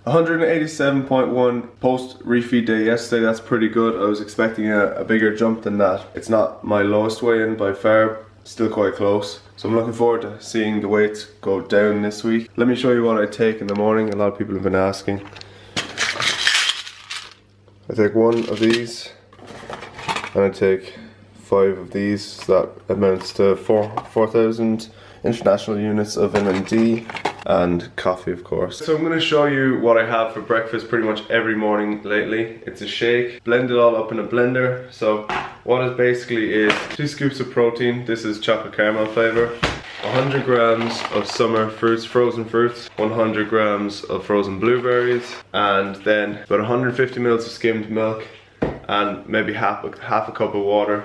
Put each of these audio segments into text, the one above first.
187.1 post refeed day yesterday. That's pretty good. I was expecting a bigger jump than that. It's not my lowest weigh-in by far, still quite close. So I'm looking forward to seeing the weights go down this week. Let me show you what I take in the morning. A lot of people have been asking. I take 1 of these and I take 5 of these. So that amounts to 4,000 international units of MMD and coffee, of course. So I'm going to show you what I have for breakfast pretty much every morning lately. It's a shake, blend it all up in a blender. So what it basically is 2 scoops of protein. This is chocolate caramel flavor. 100 grams of summer fruits, frozen fruits, 100 grams of frozen blueberries, and then about 150 ml of skimmed milk, and maybe half a cup of water,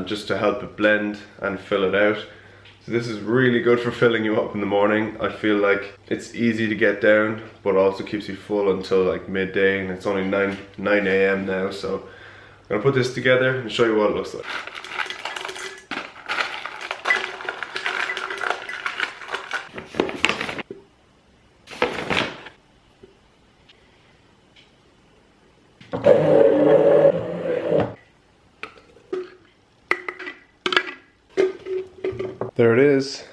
just to help it blend and fill it out. So this is really good for filling you up in the morning. I feel like it's easy to get down, but also keeps you full until like midday, and it's only 9 AM now. So I'm gonna put this together and show you what it looks like. There it is.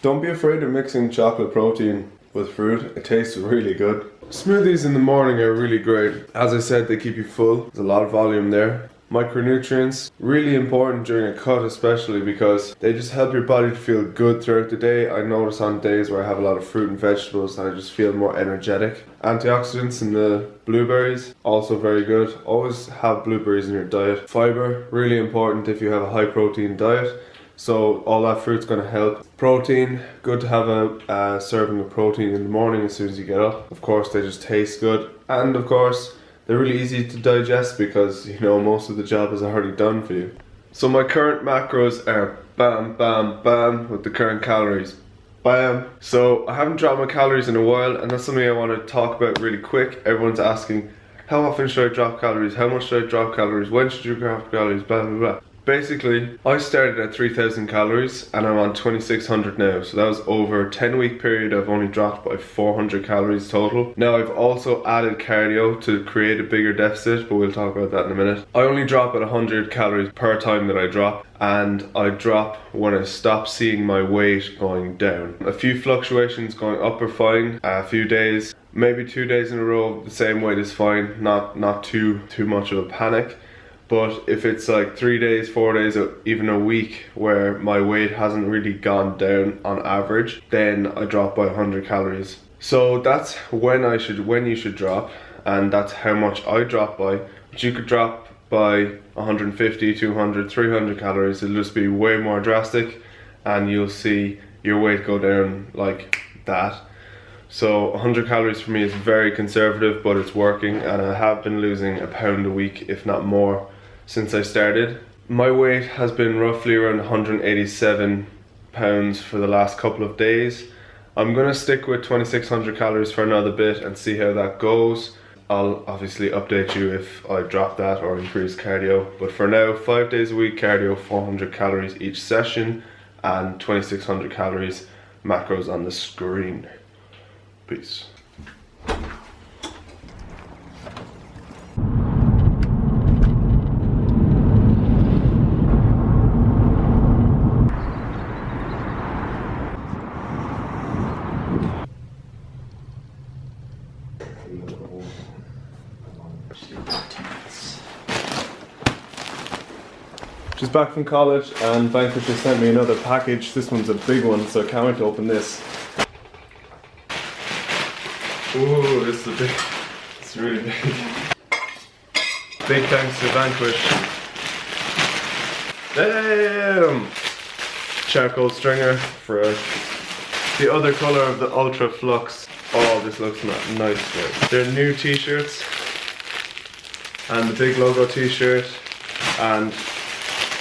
Don't be afraid of mixing chocolate protein with fruit. It tastes really good. Smoothies in the morning are really great. As I said, they keep you full. There's a lot of volume there. Micronutrients, really important during a cut especially, because they just help your body to feel good throughout the day. I notice on days where I have a lot of fruit and vegetables that I just feel more energetic. Antioxidants in the blueberries, also very good. Always have blueberries in your diet. Fiber, really important if you have a high protein diet. So all that fruit's going to help. Protein, good to have a serving of protein in the morning as soon as you get up. Of course, they just taste good. And of course, they're really easy to digest because, you know, most of the job is already done for you. So my current macros are bam, bam, bam with the current calories. Bam. So I haven't dropped my calories in a while, and that's something I want to talk about really quick. Everyone's asking, how often should I drop calories? How much should I drop calories? When should you drop calories? Blah, blah, blah. Basically, I started at 3,000 calories and I'm on 2,600 now. So that was over a 10-week period. I've only dropped by 400 calories total. Now I've also added cardio to create a bigger deficit, but we'll talk about that in a minute. I only drop at 100 calories per time that I drop, and I drop when I stop seeing my weight going down. A few fluctuations going up are fine. A few days, maybe 2 days in a row, the same weight is fine. Not too much of a panic. But if it's like 3 days, 4 days, or even a week where my weight hasn't really gone down on average, then I drop by 100 calories. So that's when you should drop, and that's how much I drop by. But you could drop by 150, 200, 300 calories. It'll just be way more drastic, and you'll see your weight go down like that. So 100 calories for me is very conservative, but it's working, and I have been losing a pound a week, if not more, since I started. My weight has been roughly around 187 pounds for the last couple of days. I'm gonna stick with 2,600 calories for another bit and see how that goes. I'll obviously update you if I drop that or increase cardio, but for now, 5 days a week cardio, 400 calories each session, and 2,600 calories macros on the screen. Peace. Just back from college, and Vanquish has sent me another package. This one's a big one, so I can't wait to open this. Ooh, this is big. It's really big. Big thanks to Vanquish. Damn! Charcoal stringer for the other colour of the Ultra Flux. Oh, this looks nice, guys. They're new t-shirts, and the big logo t-shirt, and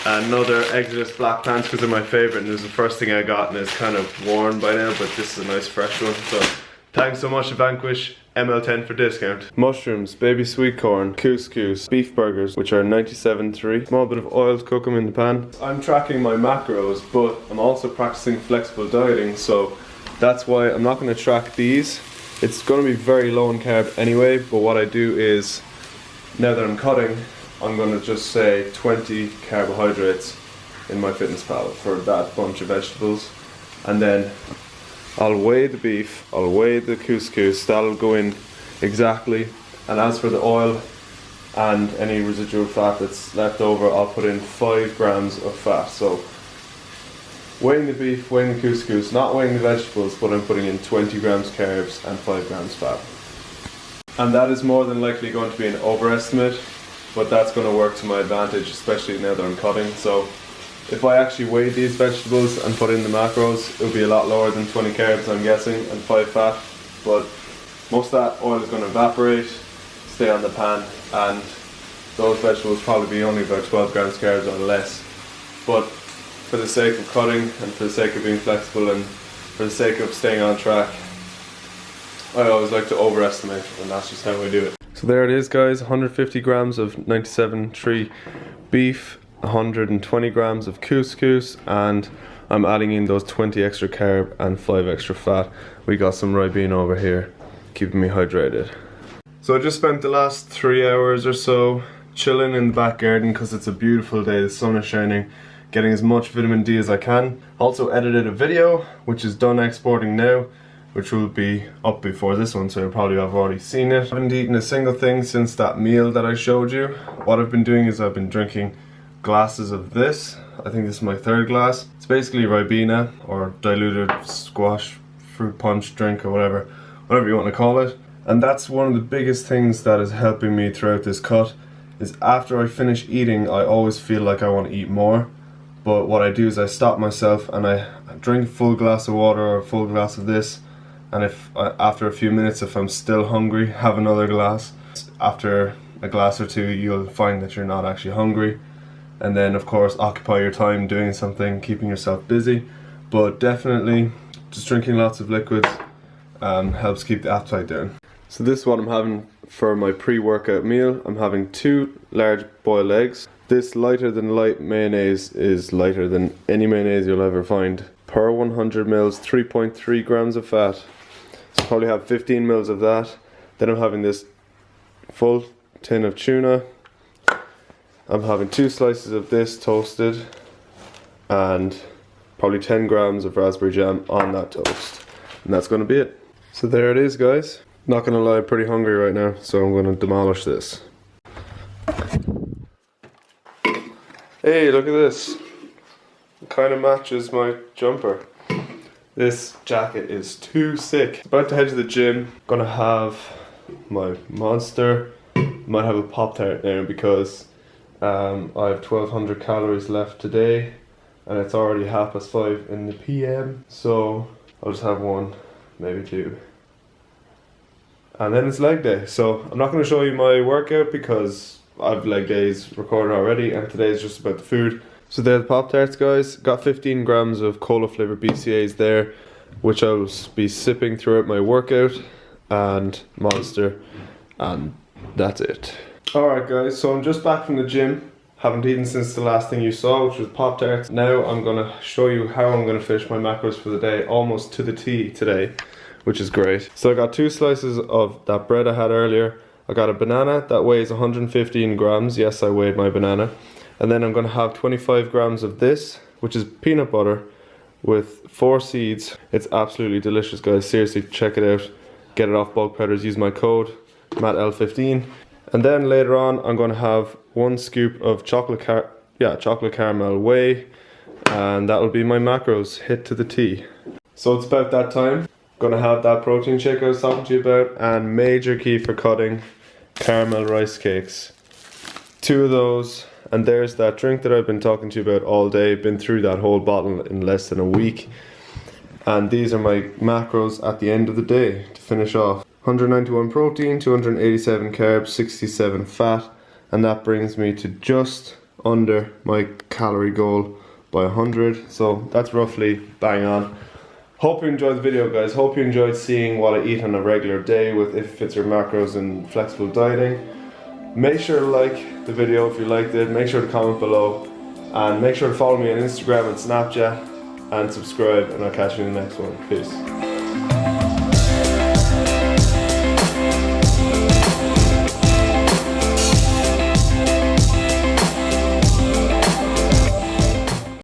another Exodus black pants because they're my favourite, and this is the first thing I got, and it's kind of worn by now, but this is a nice fresh one. So thanks so much to Vanquish. ML10 for discount. Mushrooms, baby sweet corn, couscous, beef burgers, which are 97.3. Small bit of oil to cook them in the pan. I'm tracking my macros, but I'm also practicing flexible dieting, so that's why I'm not going to track these. It's going to be very low in carb anyway, but what I do is, now that I'm cutting, I'm going to just say 20 carbohydrates in my fitness pal for that bunch of vegetables. And then I'll weigh the beef, I'll weigh the couscous, that'll go in exactly. And as for the oil and any residual fat that's left over, I'll put in 5 grams of fat. So weighing the beef, weighing the couscous, not weighing the vegetables, but I'm putting in 20 grams carbs and 5 grams fat. And that is more than likely going to be an overestimate, but that's going to work to my advantage, especially now that I'm cutting. So if I actually weighed these vegetables and put in the macros, it would be a lot lower than 20 carbs, I'm guessing, and 5 fat. But most of that oil is going to evaporate, stay on the pan, and those vegetables probably be only about 12 grams carbs or less. But for the sake of cutting and for the sake of being flexible and for the sake of staying on track, I always like to overestimate, and that's just how I do it. So there it is, guys, 150 grams of 97.3 beef, 120 grams of couscous, and I'm adding in those 20 extra carb and 5 extra fat. We got some Ribena over here, keeping me hydrated. So I just spent the last 3 hours or so chilling in the back garden because it's a beautiful day, the sun is shining, getting as much vitamin D as I can. Also edited a video, which is done exporting now, which will be up before this one, so you'll probably have already seen it. I haven't eaten a single thing since that meal that I showed you. What I've been doing is I've been drinking glasses of this. I think this is my 3rd glass. It's basically Ribena, or diluted squash fruit punch drink, or whatever you want to call it. And that's one of the biggest things that is helping me throughout this cut, is after I finish eating, I always feel like I want to eat more. But what I do is I stop myself and I drink a full glass of water or a full glass of this. And if after a few minutes, if I'm still hungry, have another glass. After a glass or two, you'll find that you're not actually hungry. And then of course occupy your time doing something, keeping yourself busy. But definitely just drinking lots of liquids helps keep the appetite down. So this is what I'm having for my pre-workout meal. I'm having 2 large boiled eggs. This lighter than light mayonnaise is lighter than any mayonnaise you'll ever find. Per 100 mils, 3.3 grams of fat. So probably have 15 mils of that. Then I'm having this full tin of tuna. I'm having 2 slices of this toasted and probably 10 grams of raspberry jam on that toast. And that's going to be it. So there it is, guys. Not going to lie, I'm pretty hungry right now, so I'm going to demolish this. Hey, look at this. It kind of matches my jumper. This jacket is too sick. About to head to the gym. Gonna have my Monster. Might have a Pop-Tart now because I have 1200 calories left today and it's already 5:30 in the PM. So I'll just have 1, maybe 2. And then it's leg day. So I'm not going to show you my workout because I've leg days recorded already and today is just about the food. So there are the Pop-Tarts, guys. Got 15 grams of cola flavored BCAAs there, which I'll be sipping throughout my workout, and Monster, and that's it. Alright guys, so I'm just back from the gym. Haven't eaten since the last thing you saw, which was Pop-Tarts. Now I'm going to show you how I'm going to finish my macros for the day, almost to the T today, which is great. So I got 2 slices of that bread I had earlier. I got a banana that weighs 115 grams. Yes, I weighed my banana. And then I'm going to have 25 grams of this, which is peanut butter with 4 seeds. It's absolutely delicious, guys. Seriously, check it out. Get it off Bulk Powders. Use my code MATTL15. And then later on, I'm going to have 1 scoop of chocolate caramel whey, and that'll be my macros hit to the T. So it's about that time. Going to have that protein shake I was talking to you about, and major key for cutting, caramel rice cakes. 2 of those. And there's that drink that I've been talking to you about all day. Been through that whole bottle in less than a week. And these are my macros at the end of the day to finish off. 191 protein, 287 carbs, 67 fat. And that brings me to just under my calorie goal by 100. So that's roughly bang on. Hope you enjoyed the video, guys. Hope you enjoyed seeing what I eat on a regular day with If It Fits Your Macros and flexible dieting. Make sure to like the video if you liked it. Make sure to comment below. And make sure to follow me on Instagram and Snapchat. And subscribe, and I'll catch you in the next one. Peace.